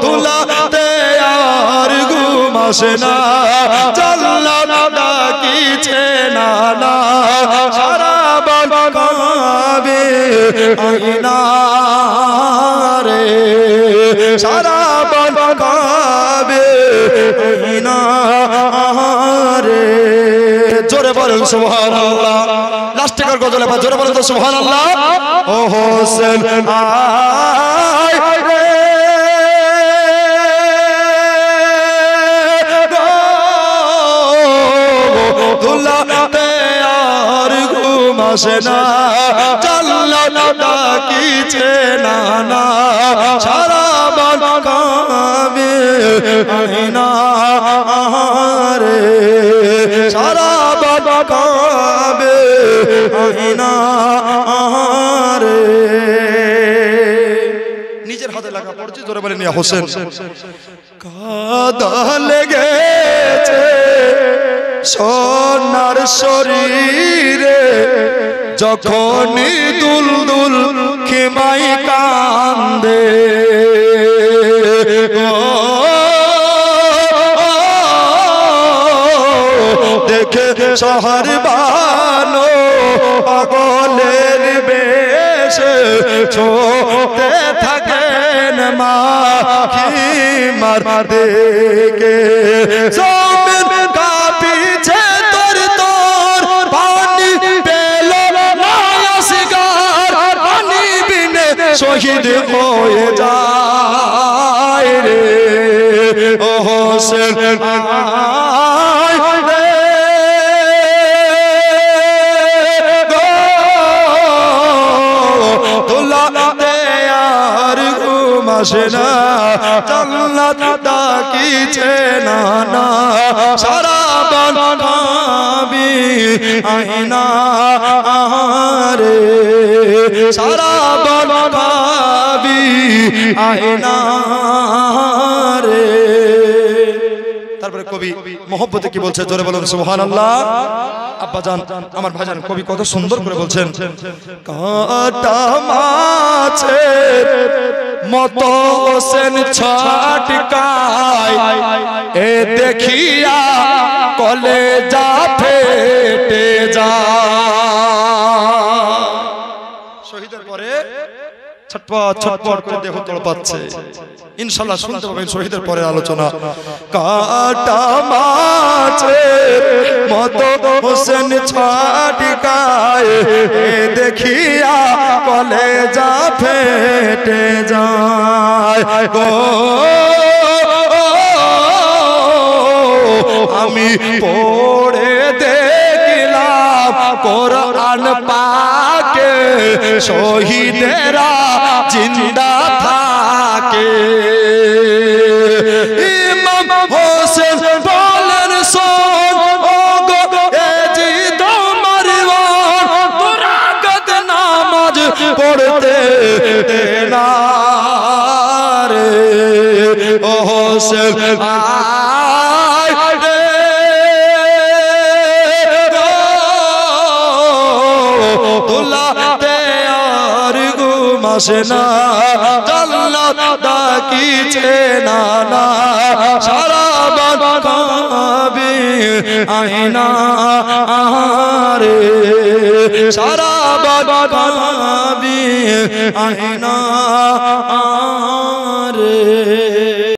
দুলাতে আর ঘুম আসে না জান্নাত ডাকিছে না না সারা বন কাবে আইনা রে সারা বন কাবে আইনা রে জোরে বলেন সুবহানাল্লাহ লাস্টের গজলে বা জোরে বলেন তো সুবহানাল্লাহ ও হোসেন আয় রে দুলাতে আর ঘুম আসে না জান্নাত ডাকিছে না না সারা বন কাবে আইনা রে সারা বন কাবে আইনা রে নিজের হাতে লাগা পড়ছে জোরে বলেন ইয়া হোসেন কাদা লেগেছে সোনার শরীরে যখনই দুলদুল খেমাই কান্দে দেখে শহর বানো পাগলের বেশে ছোটে থাকেন মা কি মার দেখে জমিন কাঁপিছে তোর তোর পানি পেল না আসগার পানি বিনে শহীদ হয়ে যায় রে ও হোসেন আয় রে দুলাতে আর ঘুম আসে না জান্নাত ডাকিছে না না সারা বন কাবে আইনা রে সারা বন কাবে আইনা রে তারপরে কবি মোহব্বতে কি বলছে জোরে বলুন সুবহানাল্লাহ আব্বাজান আমার ভাইজান কবি কত সুন্দর করে বলছেন কাটা মাছের মতো হোসেন ছটকায় এ দেখিয়া কলেজা ফেটে যায় শহীদের পরে ছটপট ছটপট করে দেহ তড়পাচ্ছে ইনশাআল্লাহ শুনতে পাবেন শহীদের পরের আলোচনা কাটা মাছের মতো হোসেন ছটকায় দেখিয়া কলেজা ফেটে যায় গো আমি পড়ে দেখলাম কোরআন পাকে শহীদেরা জিন্দা থাকে ইমাম হোসেন বলেন শোন ও গো এ জি তোমার মন দুরাগত নামাজ পড়তে না রে ও হোসেন আয় রে দুলাতে আর ঘুম আসে না জান্নাত ডাকিছে না না সারা বন কাবে আইনা রে সারা বন কাবে আইনা রে